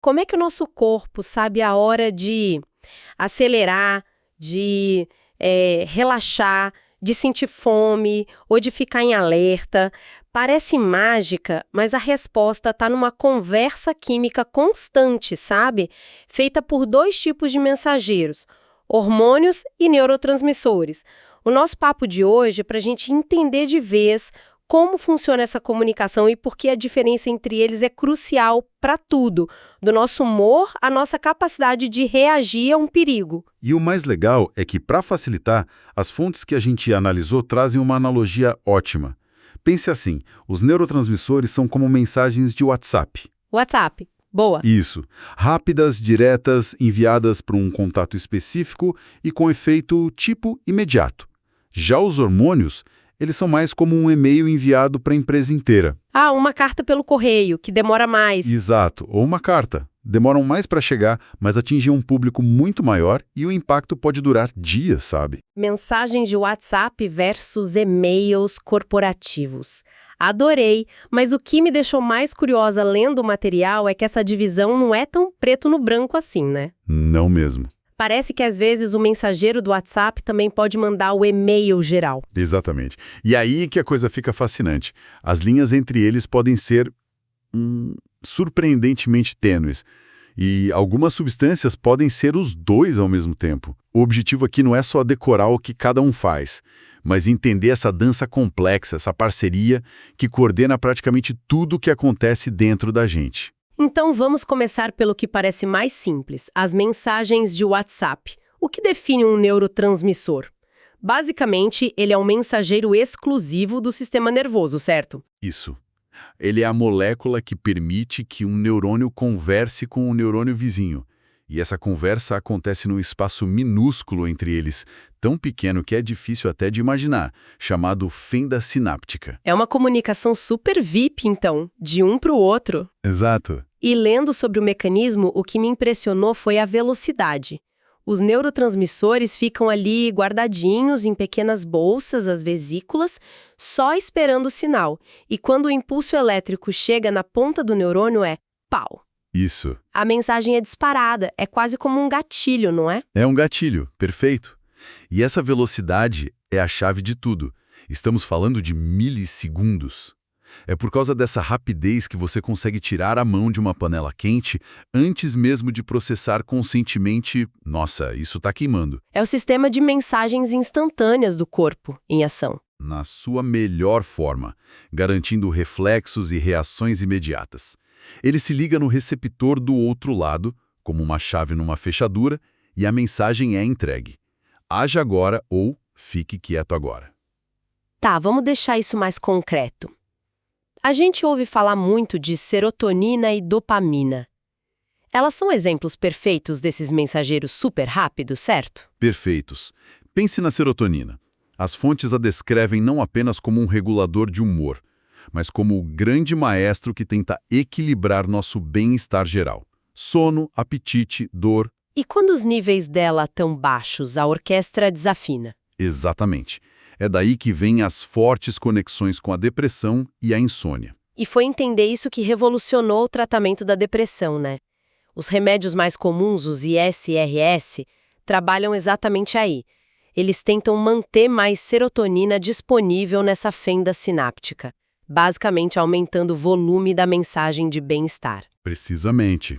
Como é que o nosso corpo sabe a hora de acelerar, de relaxar, de sentir fome ou de ficar em alerta? Parece mágica, mas a resposta está numa conversa química constante, sabe? Feita por dois tipos de mensageiros, hormônios e neurotransmissores. O nosso papo de hoje é para a gente entender de vez como funciona essa comunicação e por que a diferença entre eles é crucial para tudo, do nosso humor à nossa capacidade de reagir a um perigo. E o mais legal é que, para facilitar, as fontes que a gente analisou trazem uma analogia ótima. Pense assim, os neurotransmissores são como mensagens de WhatsApp. WhatsApp. Boa. Isso. Rápidas, diretas, enviadas para um contato específico e com efeito tipo imediato. Já os hormônios, eles são mais como um e-mail enviado para a empresa inteira. Ah, uma carta pelo correio, que demora mais. Exato, ou uma carta. Demoram mais para chegar, mas atingem um público muito maior e o impacto pode durar dias, sabe? Mensagens de WhatsApp versus e-mails corporativos. Adorei, mas o que me deixou mais curiosa lendo o material é que essa divisão não é tão preto no branco assim, né? Não mesmo. Parece que às vezes o mensageiro do WhatsApp também pode mandar o e-mail geral. Exatamente. E aí que a coisa fica fascinante. As linhas entre eles podem ser surpreendentemente tênues. E algumas substâncias podem ser os dois ao mesmo tempo. O objetivo aqui não é só decorar o que cada um faz, mas entender essa dança complexa, essa parceria que coordena praticamente tudo o que acontece dentro da gente. Então vamos começar pelo que parece mais simples, as mensagens de WhatsApp. O que define um neurotransmissor? Basicamente, ele é um mensageiro exclusivo do sistema nervoso, certo? Isso. Ele é a molécula que permite que um neurônio converse com um neurônio vizinho. E essa conversa acontece num espaço minúsculo entre eles, tão pequeno que é difícil até de imaginar, chamado fenda sináptica. É uma comunicação super VIP, então, de um para o outro. Exato. E lendo sobre o mecanismo, o que me impressionou foi a velocidade. Os neurotransmissores ficam ali guardadinhos em pequenas bolsas, as vesículas, só esperando o sinal. E quando o impulso elétrico chega na ponta do neurônio é pau. Isso. A mensagem é disparada, é quase como um gatilho, não é? É um gatilho, perfeito. E essa velocidade é a chave de tudo. Estamos falando de milissegundos. É por causa dessa rapidez que você consegue tirar a mão de uma panela quente antes mesmo de processar conscientemente, nossa, isso está queimando. É o sistema de mensagens instantâneas do corpo em ação. Na sua melhor forma, garantindo reflexos e reações imediatas. Ele se liga no receptor do outro lado, como uma chave numa fechadura, e a mensagem é entregue. Haja agora ou fique quieto agora. Tá, vamos deixar isso mais concreto. A gente ouve falar muito de serotonina e dopamina. Elas são exemplos perfeitos desses mensageiros super rápidos, certo? Perfeitos. Pense na serotonina. As fontes a descrevem não apenas como um regulador de humor, mas como o grande maestro que tenta equilibrar nosso bem-estar geral. Sono, apetite, dor. E quando os níveis dela estão baixos, a orquestra desafina. Exatamente. É daí que vêm as fortes conexões com a depressão e a insônia. E foi entender isso que revolucionou o tratamento da depressão, né? Os remédios mais comuns, os ISRS, trabalham exatamente aí. Eles tentam manter mais serotonina disponível nessa fenda sináptica, basicamente aumentando o volume da mensagem de bem-estar. Precisamente.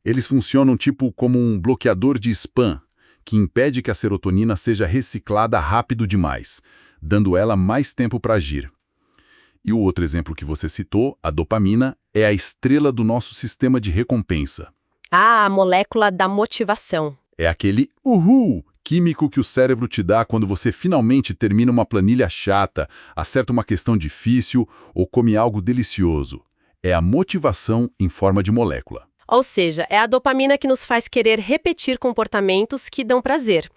Eles funcionam tipo como um bloqueador de spam, que impede que a serotonina seja reciclada rápido demais, dando ela mais tempo para agir. E o outro exemplo que você citou, a dopamina, é a estrela do nosso sistema de recompensa. Ah, a molécula da motivação. É aquele uhul químico que o cérebro te dá quando você finalmente termina uma planilha chata, acerta uma questão difícil ou come algo delicioso. É a motivação em forma de molécula. Ou seja, é a dopamina que nos faz querer repetir comportamentos que dão prazer.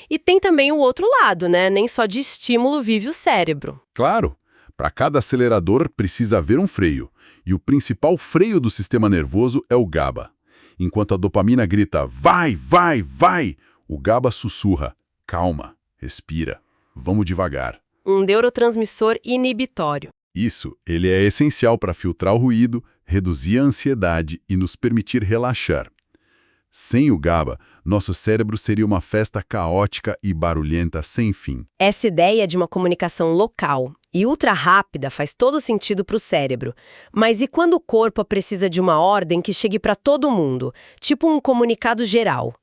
E tem também o outro lado, né? Nem só de estímulo vive o cérebro. Claro, para cada acelerador precisa haver um freio, e o principal freio do sistema nervoso é o GABA. Enquanto a dopamina grita, vai, vai, vai, o GABA sussurra, calma, respira, vamos devagar. Um neurotransmissor inibitório. Ele é essencial para filtrar o ruído, reduzir a ansiedade e nos permitir relaxar. Sem o GABA, nosso cérebro seria uma festa caótica e barulhenta sem fim. Essa ideia de uma comunicação local e ultra rápida faz todo sentido para o cérebro. Mas e quando o corpo precisa de uma ordem que chegue para todo mundo, tipo um comunicado geral?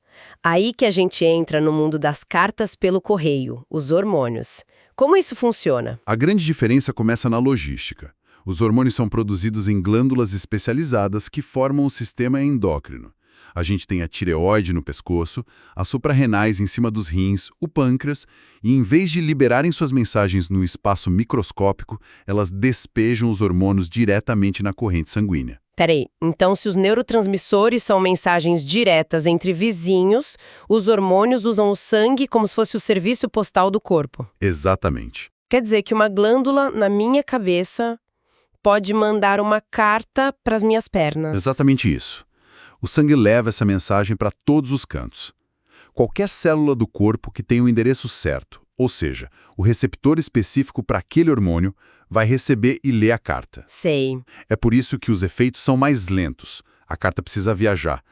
Aí que a gente entra no mundo das cartas pelo correio, os hormônios. Como isso funciona? A grande diferença começa na logística. Os hormônios são produzidos em glândulas especializadas que formam o sistema endócrino. A gente tem a tireoide no pescoço, as suprarrenais em cima dos rins, o pâncreas, e em vez de liberarem suas mensagens no espaço microscópico, elas despejam os hormônios diretamente na corrente sanguínea. Peraí, então se os neurotransmissores são mensagens diretas entre vizinhos, os hormônios usam o sangue como se fosse o serviço postal do corpo. Exatamente. Quer dizer que uma glândula na minha cabeça pode mandar uma carta para as minhas pernas. Exatamente isso. O sangue leva essa mensagem para todos os cantos. Qualquer célula do corpo que tenha o endereço certo, ou seja, o receptor específico para aquele hormônio, vai receber e ler a carta. Sei. É por isso que os efeitos são mais lentos. A carta precisa viajar.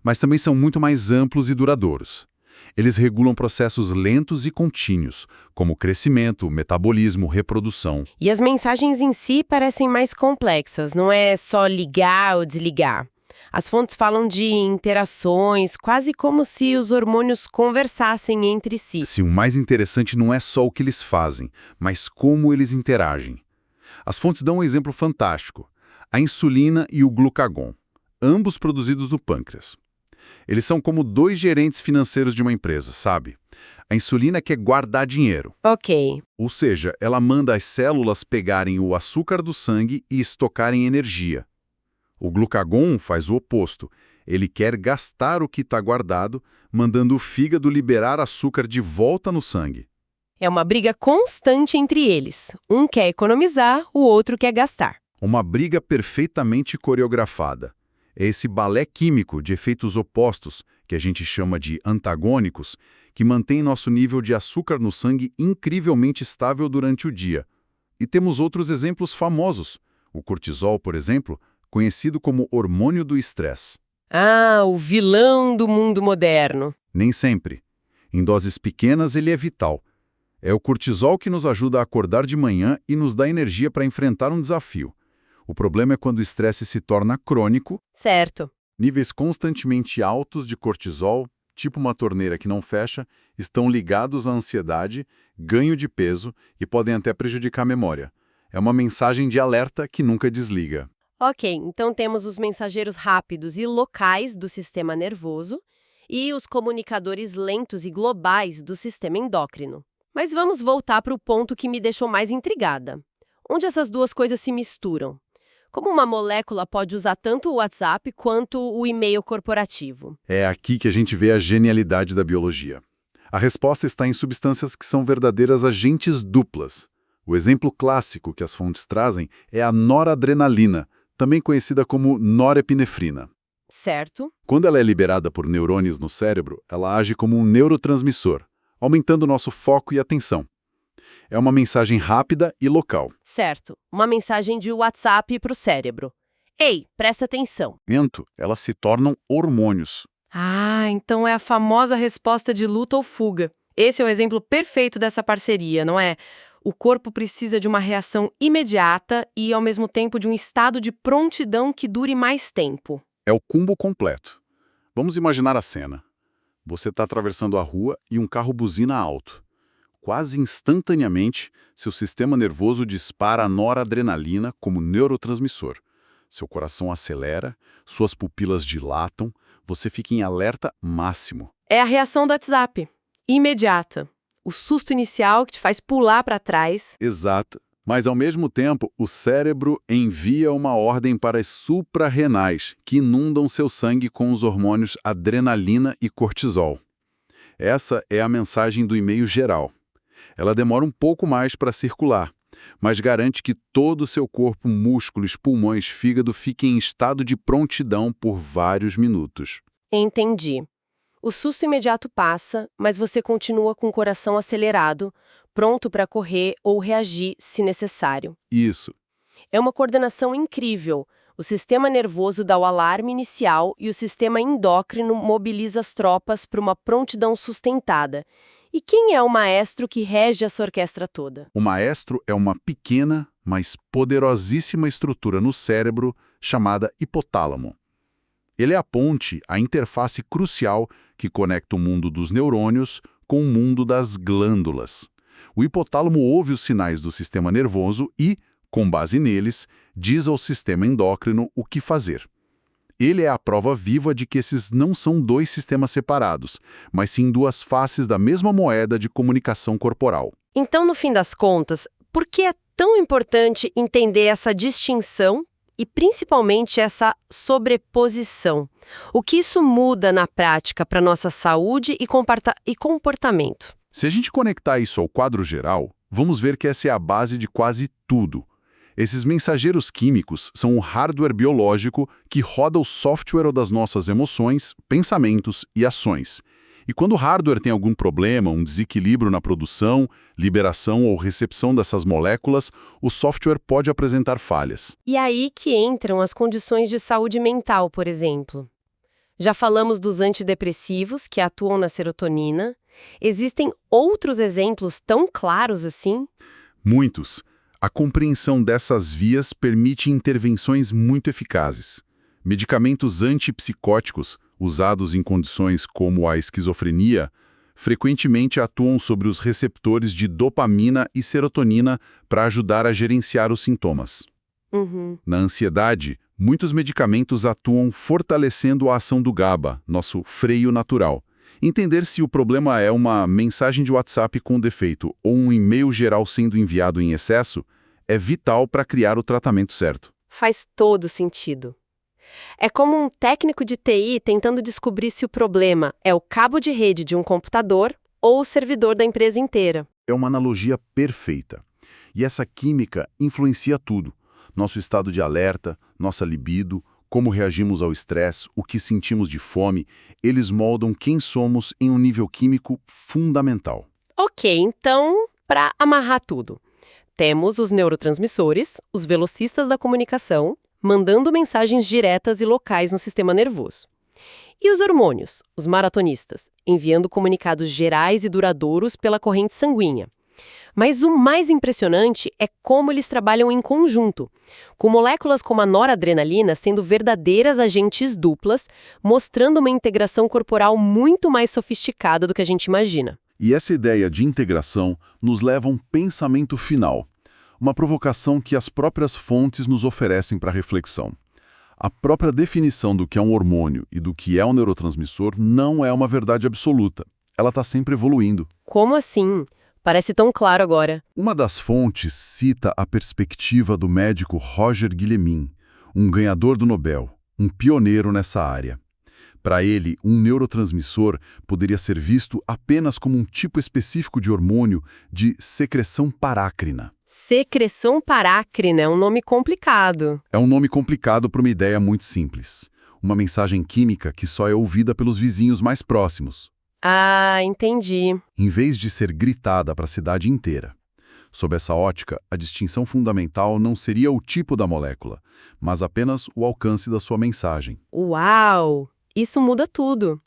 Mas também são muito mais amplos e duradouros. Eles regulam processos lentos e contínuos, como crescimento, metabolismo, reprodução. E as mensagens em si parecem mais complexas, não é só ligar ou desligar. As fontes falam de interações, quase como se os hormônios conversassem entre si. Sim, o mais interessante não é só o que eles fazem, mas como eles interagem. As fontes dão um exemplo fantástico. A insulina e o glucagon, ambos produzidos no pâncreas. Eles são como dois gerentes financeiros de uma empresa, sabe? A insulina quer guardar dinheiro. Ok. Ou seja, ela manda as células pegarem o açúcar do sangue e estocarem energia. O glucagon faz o oposto. Ele quer gastar o que está guardado, mandando o fígado liberar açúcar de volta no sangue. É uma briga constante entre eles. Um quer economizar, o outro quer gastar. Uma briga perfeitamente coreografada. É esse balé químico de efeitos opostos, que a gente chama de antagônicos, que mantém nosso nível de açúcar no sangue incrivelmente estável durante o dia. E temos outros exemplos famosos. O cortisol, por exemplo, conhecido como hormônio do estresse. Ah, o vilão do mundo moderno. Nem sempre. Em doses pequenas ele é vital. É o cortisol que nos ajuda a acordar de manhã e nos dá energia para enfrentar um desafio. O problema é quando o estresse se torna crônico. Certo. Níveis constantemente altos de cortisol, tipo uma torneira que não fecha, estão ligados à ansiedade, ganho de peso e podem até prejudicar a memória. É uma mensagem de alerta que nunca desliga. Ok, então temos os mensageiros rápidos e locais do sistema nervoso e os comunicadores lentos e globais do sistema endócrino. Mas vamos voltar para o ponto que me deixou mais intrigada. Onde essas duas coisas se misturam? Como uma molécula pode usar tanto o WhatsApp quanto o e-mail corporativo? É aqui que a gente vê a genialidade da biologia. A resposta está em substâncias que são verdadeiras agentes duplas. O exemplo clássico que as fontes trazem é a noradrenalina, também conhecida como norepinefrina. Certo. Quando ela é liberada por neurônios no cérebro, ela age como um neurotransmissor, aumentando nosso foco e atenção. É uma mensagem rápida e local. Certo. Uma mensagem de WhatsApp para o cérebro. Ei, presta atenção. Elas se tornam hormônios. Ah, então é a famosa resposta de luta ou fuga. Esse é o exemplo perfeito dessa parceria, não é? O corpo precisa de uma reação imediata e, ao mesmo tempo, de um estado de prontidão que dure mais tempo. É o combo completo. Vamos imaginar a cena. Você está atravessando a rua e um carro buzina alto. Quase instantaneamente, seu sistema nervoso dispara a noradrenalina como neurotransmissor. Seu coração acelera, suas pupilas dilatam, você fica em alerta máximo. É a reação do WhatsApp. Imediata. O susto inicial que te faz pular para trás. Exato. Mas, ao mesmo tempo, o cérebro envia uma ordem para as suprarrenais, que inundam seu sangue com os hormônios adrenalina e cortisol. Essa é a mensagem do e-mail geral. Ela demora um pouco mais para circular, mas garante que todo o seu corpo, músculos, pulmões, fígado fiquem em estado de prontidão por vários minutos. Entendi. O susto imediato passa, mas você continua com o coração acelerado, pronto para correr ou reagir se necessário. Isso. É uma coordenação incrível. O sistema nervoso dá o alarme inicial e o sistema endócrino mobiliza as tropas para uma prontidão sustentada. E quem é o maestro que rege essa orquestra toda? O maestro é uma pequena, mas poderosíssima estrutura no cérebro chamada hipotálamo. Ele é a ponte, a interface crucial que conecta o mundo dos neurônios com o mundo das glândulas. O hipotálamo ouve os sinais do sistema nervoso e, com base neles, diz ao sistema endócrino o que fazer. Ele é a prova viva de que esses não são dois sistemas separados, mas sim duas faces da mesma moeda de comunicação corporal. Então, no fim das contas, por que é tão importante entender essa distinção e principalmente essa sobreposição? O que isso muda na prática para nossa saúde e comportamento? Se a gente conectar isso ao quadro geral, vamos ver que essa é a base de quase tudo. Esses mensageiros químicos são o hardware biológico que roda o software das nossas emoções, pensamentos e ações. E quando o hardware tem algum problema, um desequilíbrio na produção, liberação ou recepção dessas moléculas, o software pode apresentar falhas. E aí que entram as condições de saúde mental, por exemplo. Já falamos dos antidepressivos que atuam na serotonina. Existem outros exemplos tão claros assim? Muitos. A compreensão dessas vias permite intervenções muito eficazes. Medicamentos antipsicóticos, usados em condições como a esquizofrenia, frequentemente atuam sobre os receptores de dopamina e serotonina para ajudar a gerenciar os sintomas. Na ansiedade, muitos medicamentos atuam fortalecendo a ação do GABA, nosso freio natural. Entender se o problema é uma mensagem de WhatsApp com defeito ou um e-mail geral sendo enviado em excesso é vital para criar o tratamento certo. Faz todo sentido. É como um técnico de TI tentando descobrir se o problema é o cabo de rede de um computador ou o servidor da empresa inteira. É uma analogia perfeita. E essa química influencia tudo. Nosso estado de alerta, nossa libido, como reagimos ao estresse, o que sentimos de fome, eles moldam quem somos em um nível químico fundamental. Ok, então, para amarrar tudo. Temos os neurotransmissores, os velocistas da comunicação, mandando mensagens diretas e locais no sistema nervoso. E os hormônios, os maratonistas, enviando comunicados gerais e duradouros pela corrente sanguínea. Mas o mais impressionante é como eles trabalham em conjunto, com moléculas como a noradrenalina sendo verdadeiras agentes duplas, mostrando uma integração corporal muito mais sofisticada do que a gente imagina. E essa ideia de integração nos leva a um pensamento final, uma provocação que as próprias fontes nos oferecem para reflexão. A própria definição do que é um hormônio e do que é um neurotransmissor não é uma verdade absoluta. Ela está sempre evoluindo. Como assim? Parece tão claro agora. Uma das fontes cita a perspectiva do médico Roger Guillemin, um ganhador do Nobel, um pioneiro nessa área. Para ele, um neurotransmissor poderia ser visto apenas como um tipo específico de hormônio de secreção parácrina. Secreção parácrina é um nome complicado. É um nome complicado para uma ideia muito simples. Uma mensagem química que só é ouvida pelos vizinhos mais próximos. Ah, entendi. Em vez de ser gritada para a cidade inteira. Sob essa ótica, a distinção fundamental não seria o tipo da molécula, mas apenas o alcance da sua mensagem. Uau! Isso muda tudo.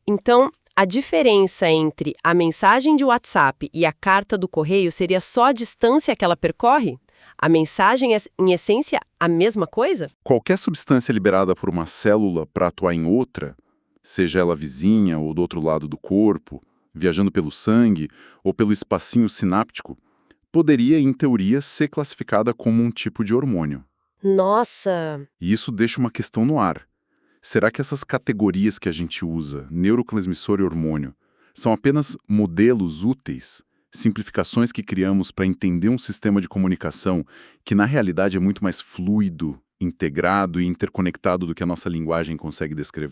Então, a diferença entre a mensagem de WhatsApp e a carta do correio seria só a distância que ela percorre? A mensagem é, em essência, a mesma coisa? Qualquer substância liberada por uma célula para atuar em outra, seja ela vizinha ou do outro lado do corpo, viajando pelo sangue ou pelo espacinho sináptico, poderia, em teoria, ser classificada como um tipo de hormônio. Nossa! E isso deixa uma questão no ar. Será que essas categorias que a gente usa, neurotransmissor e hormônio, são apenas modelos úteis, simplificações que criamos para entender um sistema de comunicação que, na realidade, é muito mais fluido, integrado e interconectado do que a nossa linguagem consegue descrever?